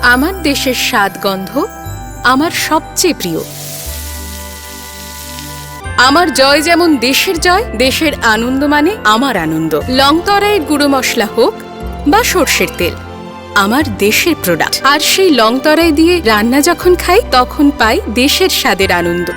আমার দেশের স্বাদ গন্ধ আমার সবচেয়ে প্রিয়। আমার জয় যেমন দেশের জয়, দেশের আনন্দ মানে আমার আনন্দ। লংতরাইয়ের গুঁড়ো মশলা হোক বা সর্ষের তেল, আমার দেশের প্রোডাক্ট। আর সেই লংতরাই দিয়ে রান্না যখন খাই তখন পাই দেশের স্বাদের আনন্দ।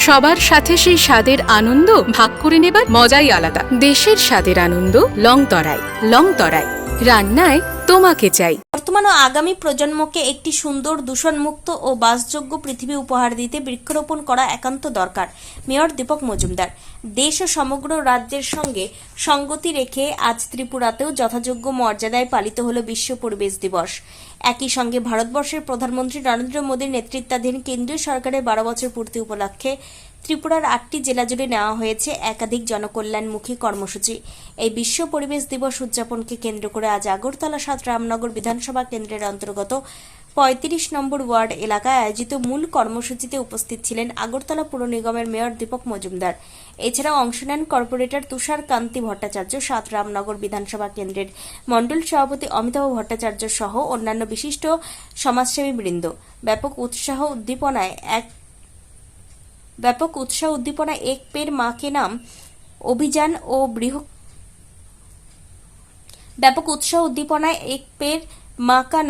সবার সাথে সেই স্বাদের আনন্দ ভাগ করে নেবার মজাই আলাদা। দেশের স্বাদের আনন্দ লংতরাই। লংতরাই, রান্নায় তোমাকে চাই। বর্তমান ও আগামী প্রজন্মকে একটি সুন্দর, দূষণমুক্ত ও বাসযোগ্য পৃথিবী উপহার দিতে বৃক্ষরোপণ করা একান্ত দরকার। মেয়র দীপক মজুমদার। দেশ ও সমগ্র রাজ্যের সঙ্গে সঙ্গতি রেখে আজ ত্রিপুরাতেও যথাযোগ্য মর্যাদায় পালিত হল বিশ্ব পরিবেশ দিবস। একই সঙ্গে ভারতবর্ষের প্রধানমন্ত্রী নরেন্দ্র মোদীর নেতৃত্বাধীন কেন্দ্রীয় সরকারের 12 বছর পূর্তি উপলক্ষে ত্রিপুরার 8টি জেলা জুড়ে নেওয়া হয়েছে একাধিক জনকল্যাণমুখী কর্মসূচি। এই বিশ্ব পরিবেশ দিবস উদযাপনকে কেন্দ্র করে আজ আগরতলা 7 রামনগর বিধানসভা কেন্দ্রের অন্তর্গত 35 নম্বর ওয়ার্ড এলাকায় আয়োজিত মূল কর্মসূচিতে উপস্থিত ছিলেন আগরতলা পুর নিগমের মেয়র দীপক মজুমদার। এছাড়াও অংশ নেন কর্পোরেটর তুষার কান্তি ভট্টাচার্য, 7 রামনগর বিধানসভা কেন্দ্রের মণ্ডল সভাপতি অমিতাভ ভট্টাচার্য সহ অন্যান্য বিশিষ্ট সমাজসেবী বৃন্দ। ব্যাপক উৎসাহ উদ্দীপনায় এক পের মা কে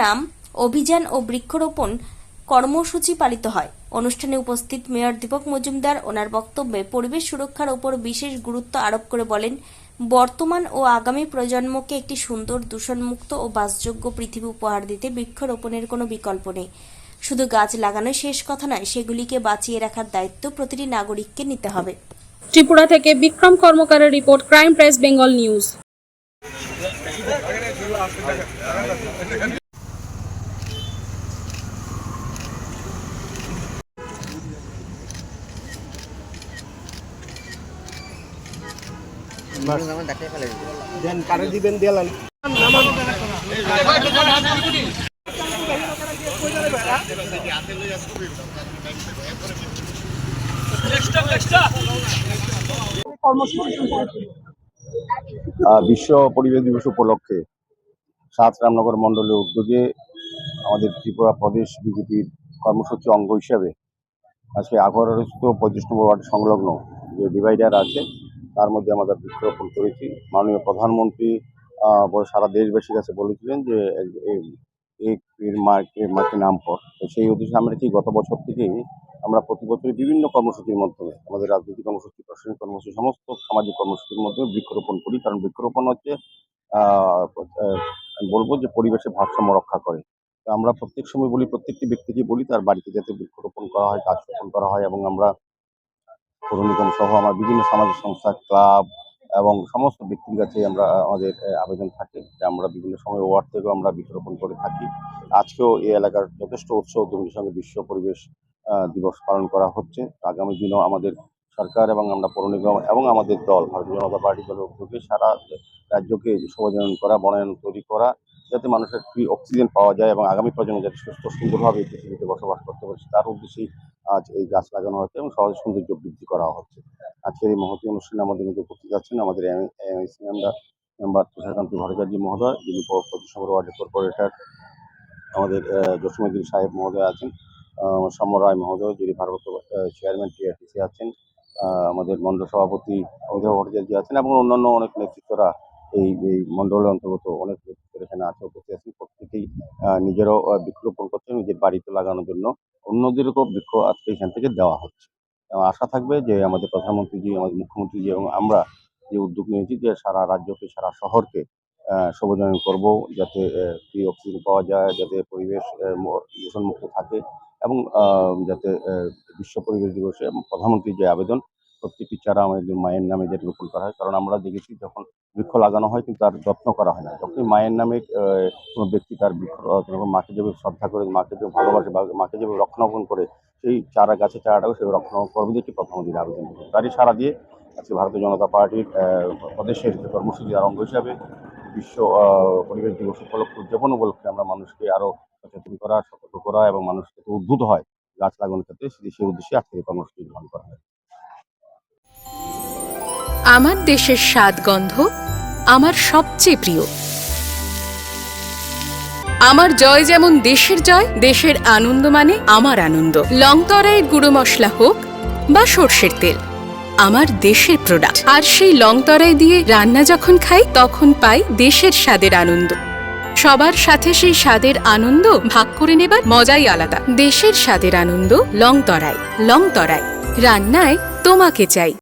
নাম অভিযান ও বৃক্ষরোপণ কর্মসূচি পালিত হয়। অনুষ্ঠানে উপস্থিত মেয়র দীপক মজুমদার ওনার বক্তব্যে পরিবেশ সুরক্ষার উপর বিশেষ গুরুত্ব আরোপ করে বলেন, বর্তমান ও আগামী প্রজন্মকে একটি সুন্দর, দূষণমুক্ত ও বাসযোগ্য পৃথিবী উপহার দিতে বৃক্ষরোপণের কোনো বিকল্প নেই। শুধু গাছ লাগানোই শেষ কথা নয়, সেগুলিকে বাঁচিয়ে রাখার দায়িত্ব প্রতিটি নাগরিককে নিতে হবে। ত্রিপুরা থেকে বিক্রম কর্মকারের report, crime press Bengal news. বিশ্ব পরিবেশ দিবস উপলক্ষে 7 রামনগর মণ্ডলের উদ্যোগে আমাদের ত্রিপুরা প্রদেশ বিজেপির কর্মসূচি অঙ্গ হিসাবে আজকে আগরস্থ 35 নম্বর ওয়ার্ড সংলগ্ন যে ডিভাইডার আছে তার মধ্যে আমরা বৃক্ষরোপণ করেছি। মাননীয় প্রধানমন্ত্রী সারা দেশবাসীর কাছে বলেছিলেন যে এক পের মাকে নাম পর, তো সেই উদ্দেশ্যে আমরা ঠিক গত বছর থেকেই আমরা প্রতি বছরই বিভিন্ন কর্মসূচির মাধ্যমে আমাদের রাজনৈতিক কর্মসূচি, প্রশাসনিক কর্মসূচি, সমস্ত সামাজিক কর্মসূচির মধ্যে বৃক্ষরোপণ করি। কারণ বৃক্ষরোপণ হচ্ছে আমি বলবো যে পরিবেশের ভারসাম্য রক্ষা করে। তো আমরা প্রত্যেক সময় বলি, প্রত্যেকটি ব্যক্তিকে বলি তার বাড়িতে যাতে বৃক্ষরোপণ করা হয়, গাছ রোপণ করা হয়। এবং আমরা পৌর নিগম সহ আমার বিভিন্ন সামাজিক সংস্থা, ক্লাব এবং সমস্ত ব্যক্তির কাছে আমরা আমাদের আবেদন থাকে যে আমরা বিভিন্ন সময় ওয়ার্ড থেকেও আমরা বৃক্ষরোপণ করে থাকি। আজকেও এই এলাকার যথেষ্ট উৎসাহ উদ্যমের সঙ্গে বিশ্ব পরিবেশ দিবস পালন করা হচ্ছে। আগামী দিনও আমাদের সরকার এবং আমরা পৌর নিগম এবং আমাদের দল ভারতীয় জনতা পার্টি দলের উদ্যোগে সারা রাজ্যকে সবুজায়ন করা, বনায়ন তৈরি করা, যাতে মানুষের ফ্রি অক্সিজেন পাওয়া যায় এবং আগামী প্রজন্ম যাতে সুস্থ সুন্দরভাবে এই পৃথিবীতে বসবাস করতে পারে, তার উদ্দেশ্যেই আজ এই গাছ লাগানো হচ্ছে এবং সহজ সৌন্দর্য বৃদ্ধি করা হচ্ছে। আজকের এই মহতী অনুষ্ঠানে আমাদের মধ্যে উপস্থিত আছেন আমাদের এমএসি মেম্বার তুষারকান্তি ভট্টাচার্য মহোদয়, যিনি 25 নম্বর ওয়ার্ডের কর্পোরেটর আমাদের জসীমউদ্দিন সাহেব মহোদয় আছেন, সমর রায় মহোদয় যিনি ভারপ্রাপ্ত চেয়ারম্যান টিআরটিসি আছেন, আমাদের মণ্ডল সভাপতি অমিতাভ ভট্টাচার্য আছেন এবং অন্যান্য অনেক নেতৃত্বরা এই মণ্ডলের অন্তর্গত অনেক নেতৃত্ব এখানে আছে, উপস্থিত আছেন। প্রত্যেকেই নিজেরও বৃক্ষরোপণ করছেন নিজের বাড়িতে লাগানোর জন্য, অন্যদেরকেও বৃক্ষ আজকে এখান থেকে দেওয়া হচ্ছে। আশা থাকবে যে আমাদের প্রধানমন্ত্রীজি, আমাদের মুখ্যমন্ত্রীজি এবং আমরা যে উদ্যোগ নিয়েছি যে সারা রাজ্যকে, সারা শহরকে সবুজায়ন করব, যাতে ফ্রি অক্সিজেন পাওয়া যায়, যাতে পরিবেশ দূষণমুক্ত থাকে এবং যাতে বিশ্ব পরিবেশ দিবসে প্রধানমন্ত্রীর যে আবেদন প্রত্যেকটি চারা আমাদের মায়ের নামে যাতে রোপণ করা হয়। কারণ আমরা দেখেছি যখন বৃক্ষ লাগানো হয় কিন্তু তার যত্ন করা হয় না। যখনই মায়ের নামে কোনো ব্যক্তি তার বৃক্ষ মাকে যেভাবে শ্রদ্ধা করে, মাকে যে ভালোবাসে বা মাকে যেভাবে রক্ষণাবেক্ষণ করে, সেই গাছের চারাটাও সেভাবে রক্ষণাবেক্ষণ করবে দেখি প্রধানমন্ত্রীর আবেদন করবে। তারই সারা দিয়ে আজকে ভারতীয় জনতা পার্টির প্রদেশের যে কর্মসূচির অঙ্গ হিসাবে বিশ্ব পরিবেশ দিবস উদযাপন উপলক্ষে আমরা মানুষকে আরো সচেতন করা, সতর্ক করা এবং মানুষকে উদ্বুদ্ধ হয় গাছ লাগানোর ক্ষেত্রে, সেই উদ্দেশ্যে আজকে এই কর্মসূচি গ্রহণ করা হয়। আমার দেশের স্বাদ গন্ধ আমার সবচেয়ে প্রিয়। আমার জয় যেমন দেশের জয়, দেশের আনন্দ মানে আমার আনন্দ। লংতরাইয়ের গুঁড়ো মশলা হোক বা সর্ষের তেল, আমার দেশের প্রোডাক্ট। আর সেই লংতরাই দিয়ে রান্না যখন খাই তখন পাই দেশের স্বাদের আনন্দ। সবার সাথে সেই স্বাদের আনন্দ ভাগ করে নেবার মজাই আলাদা। দেশের স্বাদের আনন্দ লংতরাই। লংতরাই, রান্নায় তোমাকে চাই।